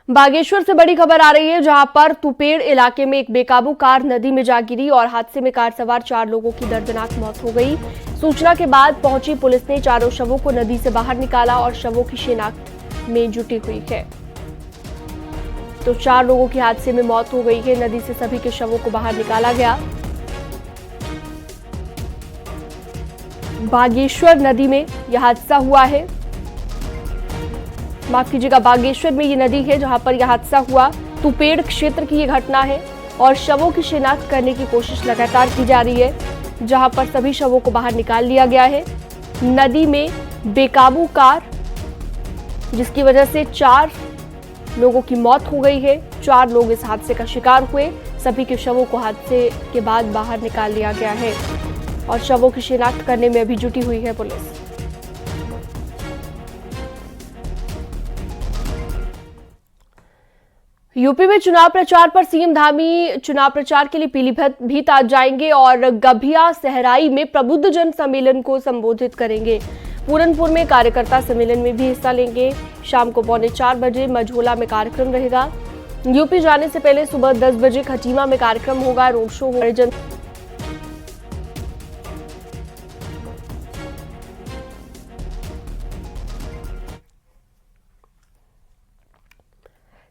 बागेश्वर से बड़ी खबर आ रही है, जहां पर तुपेड़ इलाके में एक बेकाबू कार नदी में जा गिरी और हादसे में कार सवार 4 लोगों की दर्दनाक मौत हो गई। सूचना के बाद पहुंची पुलिस ने चारों शवों को नदी से बाहर निकाला और शवों की शिनाख्त में जुटी हुई है। तो 4 लोगों की हादसे में मौत हो गई है। नदी से सभी के शवों को बाहर निकाला गया। बागेश्वर नदी में यह हादसा हुआ है। माफ कीजिएगा, बागेश्वर में ये नदी है जहां पर यह हादसा हुआ। तुपेड़ क्षेत्र की ये घटना है और शवों की शिनाख्त करने की कोशिश लगातार की जा रही है, जहां पर सभी शवों को बाहर निकाल लिया गया है। नदी में बेकाबू कार, जिसकी वजह से 4 लोगों की मौत हो गई है। 4 लोग इस हादसे का शिकार हुए। सभी के शवों को हादसे के बाद बाहर निकाल लिया गया है और शवों की शिनाख्त करने में अभी जुटी हुई है पुलिस। यूपी में चुनाव प्रचार पर सीएम धामी चुनाव प्रचार के लिए पीलीभीत आज जाएंगे और गभिया सहराई में प्रबुद्ध जन सम्मेलन को संबोधित करेंगे। पूरनपुर में कार्यकर्ता सम्मेलन में भी हिस्सा लेंगे। शाम को 3:45 बजे मझोला में कार्यक्रम रहेगा। यूपी जाने से पहले सुबह 10 बजे खटीमा में कार्यक्रम होगा, रोड शो होगा।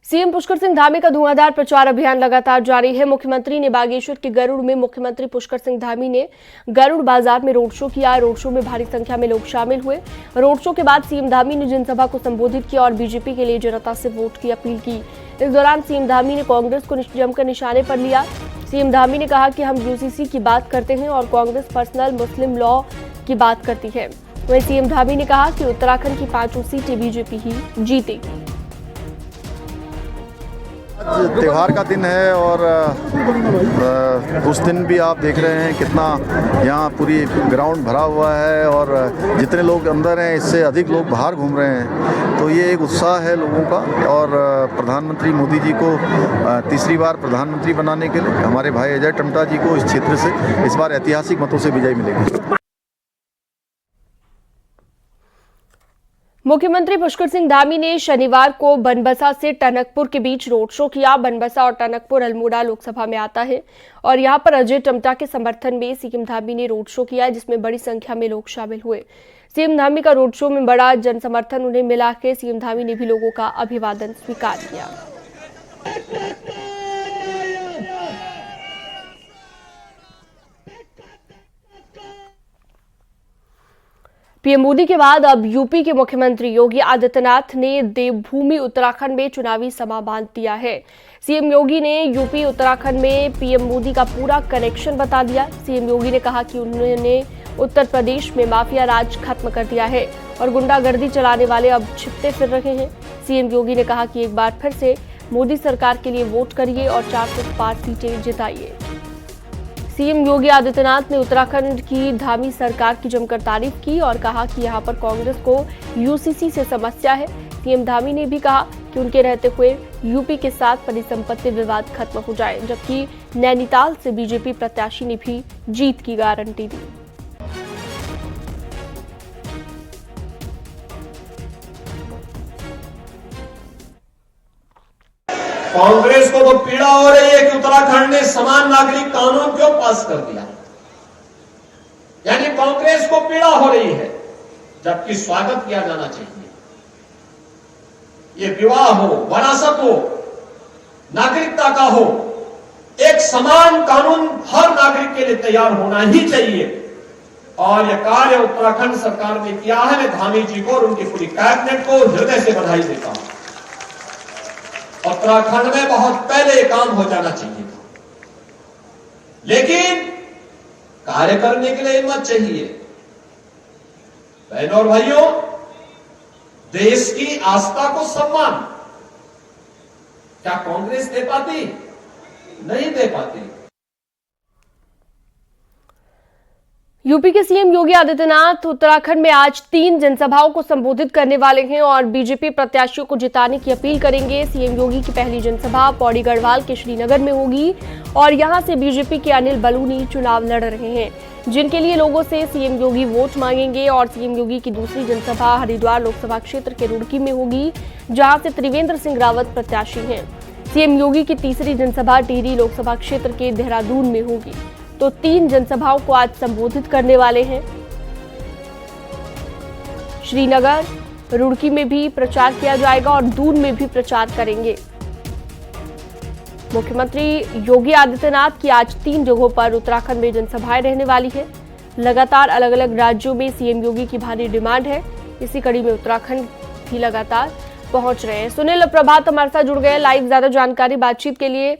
सीएम पुष्कर सिंह धामी का धुआंधार प्रचार अभियान लगातार जारी है। मुख्यमंत्री ने बागेश्वर के गरुड़ में मुख्यमंत्री पुष्कर सिंह धामी ने गरुड़ बाजार में रोड शो किया। रोड शो में भारी संख्या में लोग शामिल हुए। रोड शो के बाद सीएम धामी ने जनसभा को संबोधित किया और बीजेपी के लिए जनता से वोट की अपील की। इस दौरान सीएम धामी ने कांग्रेस को जमकर निशाने पर लिया। सीएम धामी ने कहा कि हम यूसीसी की बात करते हैं और कांग्रेस पर्सनल मुस्लिम लॉ की बात करती है। वहीं सीएम धामी ने कहा कि उत्तराखंड की 5 सीटें बीजेपी ही जीतेगी। आज त्यौहार का दिन है और उस दिन भी आप देख रहे हैं कितना यहाँ पूरी ग्राउंड भरा हुआ है और जितने लोग अंदर हैं इससे अधिक लोग बाहर घूम रहे हैं। तो ये एक उत्साह है लोगों का और प्रधानमंत्री मोदी जी को तीसरी बार प्रधानमंत्री बनाने के लिए हमारे भाई अजय टम्टा जी को इस क्षेत्र से इस बार ऐतिहासिक मतों से विजय मिलेगी। मुख्यमंत्री पुष्कर सिंह धामी ने शनिवार को बनबसा से टनकपुर के बीच रोड शो किया। बनबसा और टनकपुर अल्मोड़ा लोकसभा में आता है और यहां पर अजय टम्टा के समर्थन में सीएम धामी ने रोड शो किया, जिसमें बड़ी संख्या में लोग शामिल हुए। सीएम धामी का रोड शो में बड़ा जन समर्थन उन्हें मिला के सीएम धामी ने भी लोगों का अभिवादन स्वीकार किया। पीएम मोदी के बाद अब यूपी के मुख्यमंत्री योगी आदित्यनाथ ने देवभूमि उत्तराखंड में चुनावी सभा बांध दिया है। सीएम योगी ने यूपी उत्तराखंड में पीएम मोदी का पूरा कनेक्शन बता दिया। सीएम योगी ने कहा कि उन्होंने उत्तर प्रदेश में माफिया राज खत्म कर दिया है और गुंडागर्दी चलाने वाले अब छिपते फिर रहे हैं। सीएम योगी ने कहा कि एक बार फिर से मोदी सरकार के लिए वोट करिए और 400 पार सीटें जिताइए। सीएम योगी आदित्यनाथ ने उत्तराखंड की धामी सरकार की जमकर तारीफ की और कहा कि यहां पर कांग्रेस को यूसीसी से समस्या है। सीएम धामी ने भी कहा कि उनके रहते हुए यूपी के साथ परिसंपत्ति विवाद खत्म हो जाए, जबकि नैनीताल से बीजेपी प्रत्याशी ने भी जीत की गारंटी दी। कांग्रेस को तो पीड़ा हो रही है कि उत्तराखंड ने समान नागरिक कानून क्यों पास कर दिया, यानी कांग्रेस को पीड़ा हो रही है, जबकि स्वागत किया जाना चाहिए। ये विवाह हो, वरासत हो, नागरिकता का हो, एक समान कानून हर नागरिक के लिए तैयार होना ही चाहिए और यह कार्य उत्तराखंड सरकार ने किया है। मैं धामी जी को और उनकी पूरी कैबिनेट को हृदय से बधाई देता हूं। उत्तराखंड में बहुत पहले काम हो जाना चाहिए था, लेकिन कार्य करने के लिए हिम्मत चाहिए। बहनों और भाइयों, देश की आस्था को सम्मान क्या कांग्रेस दे पाती? नहीं दे पाती। यूपी के सीएम योगी आदित्यनाथ उत्तराखंड में आज 3 जनसभाओं को संबोधित करने वाले हैं और बीजेपी प्रत्याशियों को जिताने की अपील करेंगे। सीएम योगी की पहली जनसभा पौड़ी गढ़वाल के श्रीनगर में होगी और यहां से बीजेपी के अनिल बलूनी चुनाव लड़ रहे हैं, जिनके लिए लोगों से सीएम योगी वोट मांगेंगे। और सीएम योगी की दूसरी जनसभा हरिद्वार लोकसभा क्षेत्र के रुड़की में होगी, जहां से त्रिवेंद्र सिंह रावत प्रत्याशी हैं। सीएम योगी की तीसरी जनसभा टिहरी लोकसभा क्षेत्र के देहरादून में होगी। तो 3 जनसभाओं को आज संबोधित करने वाले हैं। श्रीनगर, रुड़की में भी प्रचार किया जाएगा और दून में भी प्रचार करेंगे। मुख्यमंत्री योगी आदित्यनाथ की आज 3 जगहों पर उत्तराखंड में जनसभाएं रहने वाली है। लगातार अलग अलग राज्यों में सीएम योगी की भारी डिमांड है। इसी कड़ी में उत्तराखंड भी लगातार पहुंच रहे हैं। सुनील प्रभात हमारे साथ जुड़ गए लाइव, ज्यादा जानकारी बातचीत के लिए।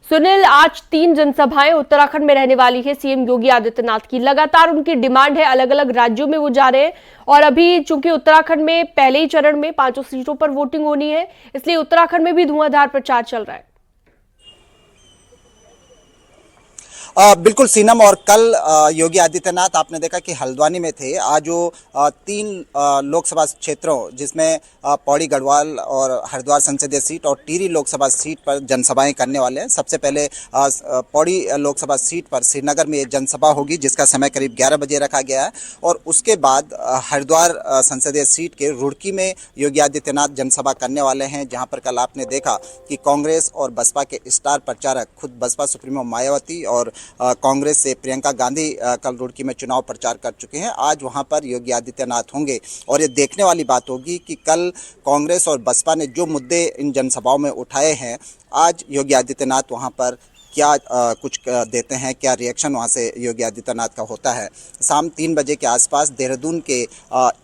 सुनील, आज 3 जनसभाएं उत्तराखंड में रहने वाली है सीएम योगी आदित्यनाथ की। लगातार उनकी डिमांड है, अलग अलग राज्यों में वो जा रहे हैं और अभी चूंकि उत्तराखंड में पहले ही चरण में 5 सीटों पर वोटिंग होनी है, इसलिए उत्तराखंड में भी धुआंधार प्रचार चल रहा है। बिल्कुल सीनम, और कल योगी आदित्यनाथ आपने देखा कि हल्द्वानी में थे। आज वो 3 लोकसभा क्षेत्रों जिसमें पौड़ी गढ़वाल और हरिद्वार संसदीय सीट और टिहरी लोकसभा सीट पर जनसभाएं करने वाले हैं। सबसे पहले पौड़ी लोकसभा सीट पर श्रीनगर में जनसभा होगी, जिसका समय करीब 11 बजे रखा गया है। और उसके बाद हरिद्वार संसदीय सीट के रुड़की में योगी आदित्यनाथ जनसभा करने वाले हैं, जहां पर कल आपने देखा कि कांग्रेस और बसपा के स्टार प्रचारक, खुद बसपा सुप्रीमो मायावती और कांग्रेस से प्रियंका गांधी कल रुड़की में चुनाव प्रचार कर चुके हैं। आज वहां पर योगी आदित्यनाथ होंगे और ये देखने वाली बात होगी कि कल कांग्रेस और बसपा ने जो मुद्दे इन जनसभाओं में उठाए हैं, आज योगी आदित्यनाथ वहां पर क्या कुछ देते हैं, क्या रिएक्शन वहाँ से योगी आदित्यनाथ का होता है। शाम 3 बजे के आसपास देहरादून के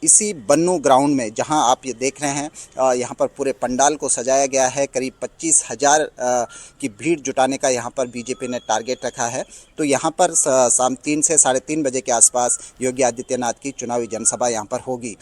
इसी बन्नू ग्राउंड में, जहाँ आप ये देख रहे हैं, यहाँ पर पूरे पंडाल को सजाया गया है। करीब 25,000 की भीड़ जुटाने का यहाँ पर बीजेपी ने टारगेट रखा है। तो यहाँ पर शाम 3 से 3:30 बजे के आसपास योगी आदित्यनाथ की चुनावी जनसभा यहाँ पर होगी।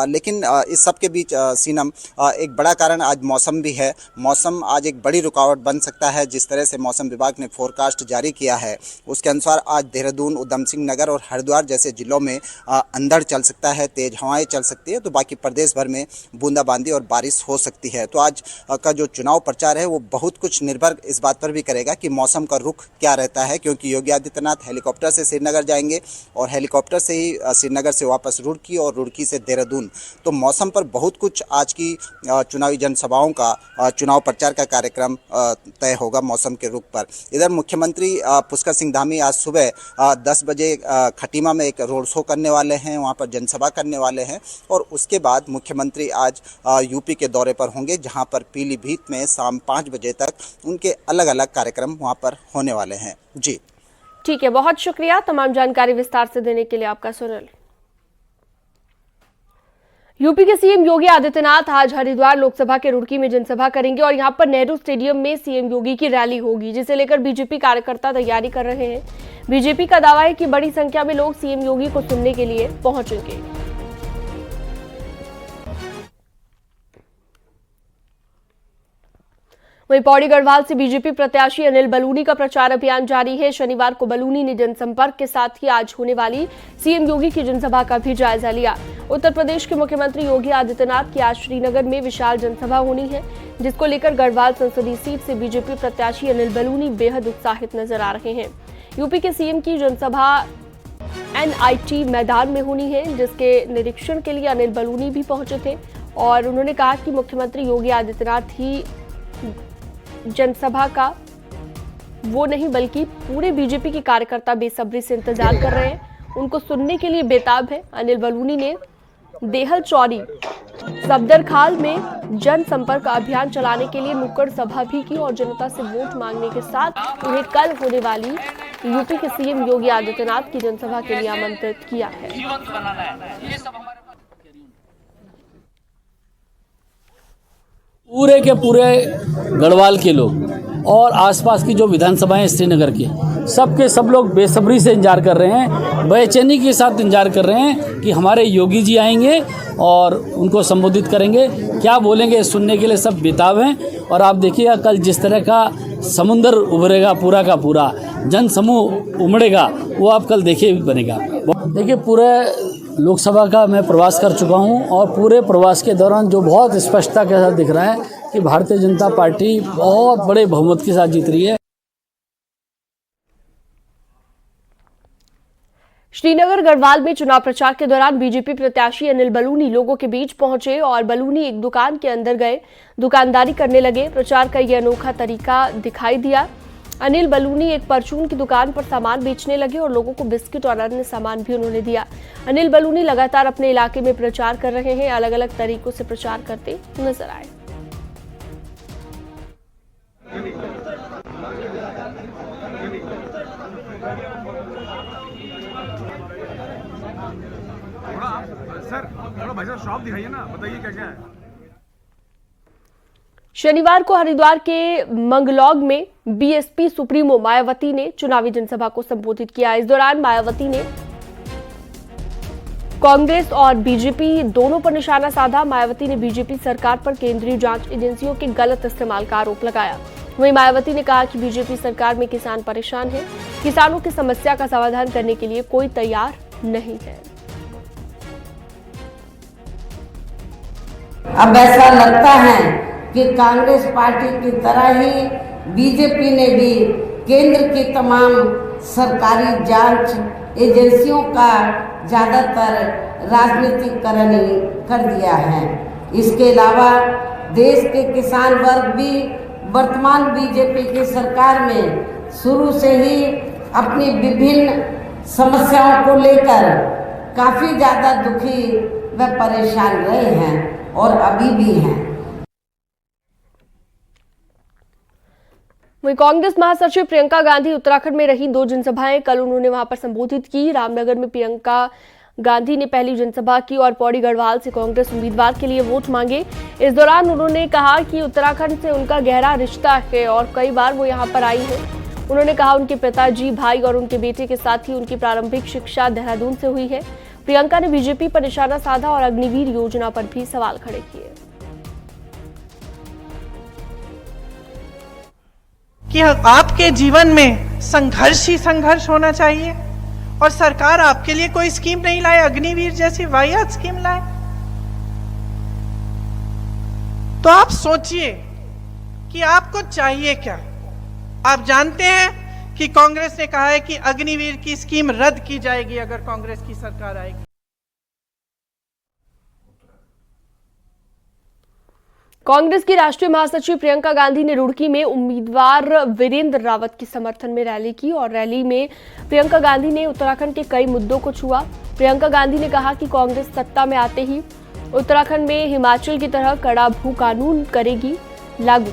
लेकिन इस सब के बीच सीनम, एक बड़ा कारण आज मौसम भी है। मौसम आज एक बड़ी रुकावट बन सकता है। जिस तरह से मौसम विभाग ने फोरकास्ट जारी किया है, उसके अनुसार आज देहरादून, उधम सिंह नगर और हरिद्वार जैसे जिलों में अंधड़ चल सकता है, तेज हवाएं चल सकती है। तो बाकी प्रदेश भर में बूंदाबांदी और बारिश हो सकती है। तो आज का जो चुनाव प्रचार है वो बहुत कुछ निर्भर इस बात पर भी करेगा कि मौसम का रुख क्या रहता है, क्योंकि योगी आदित्यनाथ हेलीकॉप्टर से श्रीनगर जाएंगे और हेलीकॉप्टर से ही श्रीनगर से वापस रुड़की और रुड़की से देहरादून। तो मौसम पर बहुत कुछ आज की चुनावी जनसभाओं का, चुनाव प्रचार का कार्यक्रम तय होगा मौसम के रुख पर। इधर मुख्यमंत्री पुष्कर सिंह धामी आज सुबह 10 बजे खटीमा में एक रोड शो करने वाले हैं, वहां पर जनसभा करने वाले हैं। और उसके बाद मुख्यमंत्री आज यूपी के दौरे पर होंगे, जहां पर पीलीभीत में शाम 5 बजे तक उनके अलग अलग कार्यक्रम वहां पर होने वाले हैं। जी ठीक है, बहुत शुक्रिया तमाम जानकारी विस्तार से देने के लिए आपका सुनील। यूपी के सीएम योगी आदित्यनाथ आज हरिद्वार लोकसभा के रुड़की में जनसभा करेंगे और यहां पर नेहरू स्टेडियम में सीएम योगी की रैली होगी, जिसे लेकर बीजेपी कार्यकर्ता तैयारी कर रहे हैं। बीजेपी का दावा है कि बड़ी संख्या में लोग सीएम योगी को सुनने के लिए पहुंचेंगे। वहीं पौड़ी गढ़वाल से बीजेपी प्रत्याशी अनिल बलूनी का प्रचार अभियान जारी है। शनिवार को बलूनी ने जनसंपर्क के साथ ही आज होने वाली सीएम योगी की जनसभा का भी जायजा लिया। उत्तर प्रदेश के मुख्यमंत्री योगी आदित्यनाथ की आज श्रीनगर में विशाल जनसभा होनी है, जिसको लेकर गढ़वाल संसदीय सीट से बीजेपी प्रत्याशी अनिल बलूनी बेहद उत्साहित नजर आ रहे हैं। यूपी के सीएम की जनसभा NIT मैदान में होनी है, जिसके निरीक्षण के लिए अनिल बलूनी भी पहुंचे थे और उन्होंने कहा कि मुख्यमंत्री योगी आदित्यनाथ ही जनसभा का वो नहीं बल्कि पूरे बीजेपी के कार्यकर्ता बेसब्री से इंतजार कर रहे हैं, उनको सुनने के लिए बेताब है। अनिल बलूनी ने देहल चौरी, सफदरखाल में जनसंपर्क अभियान चलाने के लिए नुक्कड़ सभा भी की और जनता से वोट मांगने के साथ उन्हें कल होने वाली यूपी के सीएम योगी आदित्यनाथ की जनसभा के लिए आमंत्रित किया है। पूरे के पूरे गढ़वाल के लोग और आसपास की जो विधानसभाएं श्रीनगर की, सब लोग बेसब्री से इंतजार कर रहे हैं, बेचैनी के साथ इंतजार कर रहे हैं कि हमारे योगी जी आएंगे और उनको संबोधित करेंगे, क्या बोलेंगे सुनने के लिए सब बेताब हैं। और आप देखिएगा कल जिस तरह का समुंदर उभरेगा पूरा का पूरा, जन समूह उमड़ेगा, वो आप कल देखिए बनेगा। देखिए पूरे लोकसभा का मैं प्रवास कर चुका हूं और पूरे प्रवास के दौरान जो बहुत स्पष्टता के साथ दिख रहा है कि भारतीय जनता पार्टी बहुत बड़े बहुमत के साथ जीत रही है। श्रीनगर गढ़वाल में चुनाव प्रचार के दौरान बीजेपी प्रत्याशी अनिल बलूनी लोगों के बीच पहुंचे और बलूनी एक दुकान के अंदर गए, दुकानदारी करने लगे। प्रचार का यह अनोखा तरीका दिखाई दिया। अनिल बलूनी एक परचून की दुकान पर सामान बेचने लगे और लोगों को बिस्किट और अन्य सामान भी उन्होंने दिया। अनिल बलूनी लगातार अपने इलाके में प्रचार कर रहे हैं, अलग अलग तरीकों से प्रचार करते नजर आए। थोड़ा भाई साहब शॉप दिखाइए ना, बताइए क्या क्या है। शनिवार को हरिद्वार के मंगलौग में बीएसपी सुप्रीमो मायावती ने चुनावी जनसभा को संबोधित किया। इस दौरान मायावती ने कांग्रेस और बीजेपी दोनों पर निशाना साधा। मायावती ने बीजेपी सरकार पर केंद्रीय जांच एजेंसियों के गलत इस्तेमाल का आरोप लगाया। वहीं मायावती ने कहा कि बीजेपी सरकार में किसान परेशान है, किसानों की समस्या का समाधान करने के लिए कोई तैयार नहीं है। अब ऐसा लगता है कि कांग्रेस पार्टी की तरह ही बीजेपी ने भी केंद्र की तमाम सरकारी जांच एजेंसियों का ज़्यादातर राजनीतिकरण कर दिया है। इसके अलावा देश के किसान वर्ग भी वर्तमान बीजेपी की सरकार में शुरू से ही अपनी विभिन्न समस्याओं को लेकर काफ़ी ज़्यादा दुखी व परेशान रहे हैं और अभी भी हैं। वहीं कांग्रेस महासचिव प्रियंका गांधी उत्तराखंड में रही 2 जनसभाएं कल उन्होंने वहां पर संबोधित की। रामनगर में प्रियंका गांधी ने पहली जनसभा की और पौड़ी गढ़वाल से कांग्रेस उम्मीदवार के लिए वोट मांगे। इस दौरान उन्होंने कहा कि उत्तराखंड से उनका गहरा रिश्ता है और कई बार वो यहां पर आई हैं। उन्होंने कहा उनके पिताजी, भाई और उनके बेटे के साथ ही उनकी प्रारंभिक शिक्षा देहरादून से हुई है। प्रियंका ने बीजेपी पर निशाना साधा और अग्निवीर योजना पर भी सवाल खड़े किए कि आपके जीवन में संघर्ष ही संघर्ष होना चाहिए और सरकार आपके लिए कोई स्कीम नहीं लाए, अग्निवीर जैसी वाहियात स्कीम लाए। तो आप सोचिए कि आपको चाहिए क्या। आप जानते हैं कि कांग्रेस ने कहा है कि अग्निवीर की स्कीम रद्द की जाएगी अगर कांग्रेस की सरकार आएगी। कांग्रेस की राष्ट्रीय महासचिव प्रियंका गांधी ने रुड़की में उम्मीदवार वीरेंद्र रावत के समर्थन में रैली की और रैली में प्रियंका गांधी ने उत्तराखंड के कई मुद्दों को छुआ। प्रियंका गांधी ने कहा कि कांग्रेस सत्ता में आते ही उत्तराखंड में हिमाचल की तरह कड़ा भू कानून करेगी लागू।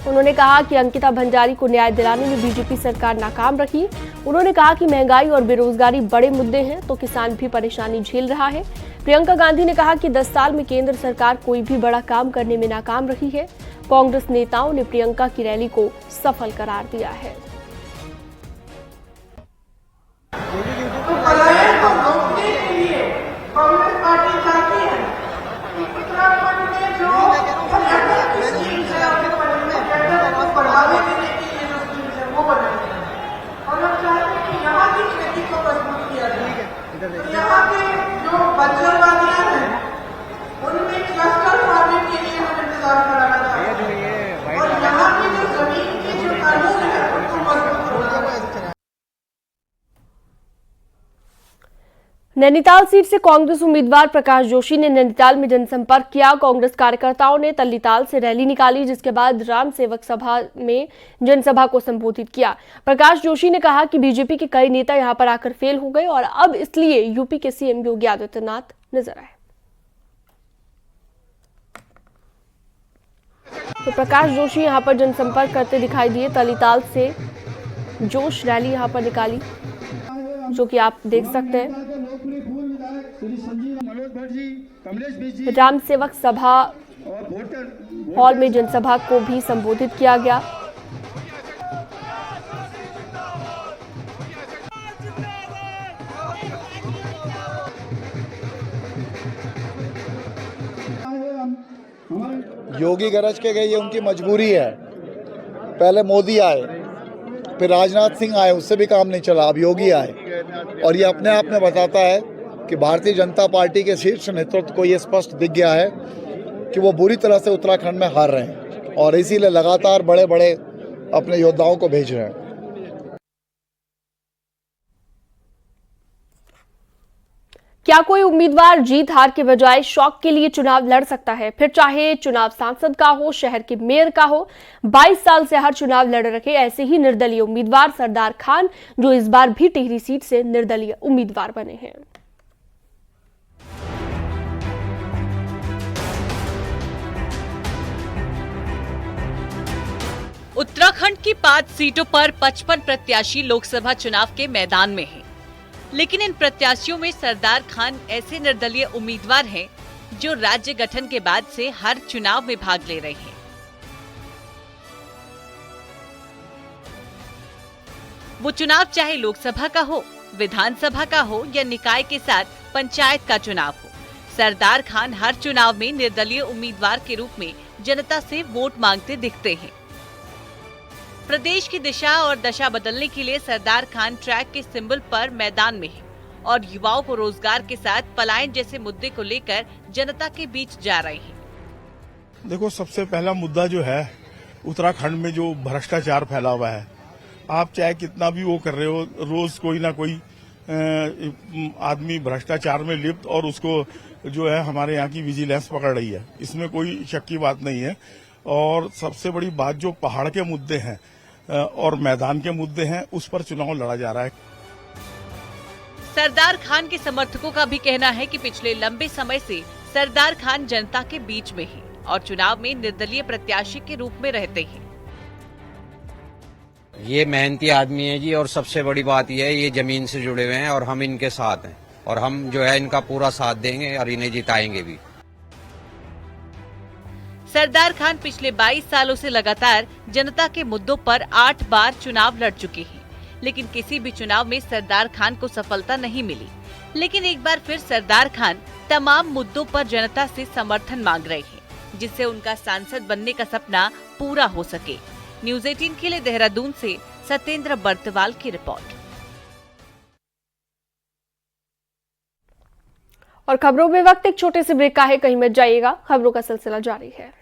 उन्होंने कहा कि अंकिता भंडारी को न्याय दिलाने में बीजेपी सरकार नाकाम रही। उन्होंने कहा कि महंगाई और बेरोजगारी बड़े मुद्दे हैं तो किसान भी परेशानी झेल रहा है। प्रियंका गांधी ने कहा कि 10 साल में केंद्र सरकार कोई भी बड़ा काम करने में नाकाम रही है। कांग्रेस नेताओं ने प्रियंका की रैली को सफल करार दिया है। नैनीताल सीट से कांग्रेस उम्मीदवार प्रकाश जोशी ने नैनीताल में जनसंपर्क किया। कांग्रेस कार्यकर्ताओं ने तल्लीताल से रैली निकाली, जिसके बाद राम सेवक सभा में जनसभा को संबोधित किया। प्रकाश जोशी ने कहा कि बीजेपी के कई नेता यहां पर आकर फेल हो गए और अब इसलिए यूपी के सीएम योगी आदित्यनाथ नजर आए। तो प्रकाश जोशी यहां पर जनसंपर्क करते दिखाई दिए। तल्लीताल से जोश रैली यहां पर निकाली, जो कि आप देख सकते हैं। राम सेवक सभा हॉल में जनसभा को भी संबोधित किया गया। योगी गरज के गए, ये उनकी मजबूरी है। पहले मोदी आए, फिर राजनाथ सिंह आए, उससे भी काम नहीं चला, अब योगी आए। और ये अपने आप में बताता है कि भारतीय जनता पार्टी के शीर्ष नेतृत्व को ये स्पष्ट दिख गया है कि वो बुरी तरह से उत्तराखंड में हार रहे हैं और इसीलिए लगातार बड़े बड़े अपने योद्धाओं को भेज रहे हैं। क्या कोई उम्मीदवार जीत हार के बजाय शौक के लिए चुनाव लड़ सकता है? फिर चाहे चुनाव सांसद का हो, शहर के मेयर का हो। 22 साल से हर चुनाव लड़ रखे ऐसे ही निर्दलीय उम्मीदवार सरदार खान, जो इस बार भी टिहरी सीट से निर्दलीय उम्मीदवार बने हैं। उत्तराखंड की 5 सीटों पर 55 प्रत्याशी लोकसभा चुनाव के मैदान में हैं। लेकिन इन प्रत्याशियों में सरदार खान ऐसे निर्दलीय उम्मीदवार हैं जो राज्य गठन के बाद से हर चुनाव में भाग ले रहे हैं। वो चुनाव चाहे लोकसभा का हो, विधानसभा का हो या निकाय के साथ पंचायत का चुनाव हो, सरदार खान हर चुनाव में निर्दलीय उम्मीदवार के रूप में जनता से वोट मांगते दिखते हैं। प्रदेश की दिशा और दशा बदलने के लिए सरदार खान ट्रैक के सिंबल पर मैदान में है और युवाओं को रोजगार के साथ पलायन जैसे मुद्दे को लेकर जनता के बीच जा रहे हैं। देखो, सबसे पहला मुद्दा जो है उत्तराखंड में जो भ्रष्टाचार फैला हुआ है, आप चाहे कितना भी वो कर रहे हो, रोज कोई ना कोई आदमी भ्रष्टाचार में लिप्त और उसको जो है हमारे यहाँ की विजिलेंस पकड़ रही है, इसमें कोई शक की बात नहीं है। और सबसे बड़ी बात जो पहाड़ के मुद्दे हैं और मैदान के मुद्दे हैं, उस पर चुनाव लड़ा जा रहा है। सरदार खान के समर्थकों का भी कहना है कि पिछले लंबे समय से सरदार खान जनता के बीच में हैं और चुनाव में निर्दलीय प्रत्याशी के रूप में रहते हैं। ये मेहनती आदमी है जी, और सबसे बड़ी बात यह है ये जमीन से जुड़े हुए हैं और हम इनके साथ हैं और हम जो है इनका पूरा साथ देंगे और इन्हें जिताएंगे भी। सरदार खान पिछले 22 सालों से लगातार जनता के मुद्दों पर 8 बार चुनाव लड़ चुके हैं, लेकिन किसी भी चुनाव में सरदार खान को सफलता नहीं मिली। लेकिन एक बार फिर सरदार खान तमाम मुद्दों पर जनता से समर्थन मांग रहे हैं, जिससे उनका सांसद बनने का सपना पूरा हो सके। न्यूज़ 18 के लिए देहरादून से सत्येंद्र बर्तवाल की रिपोर्ट। और खबरों में वक्त एक छोटे से ब्रेक का है, कहीं मत जाइएगा, खबरों का सिलसिला जारी है।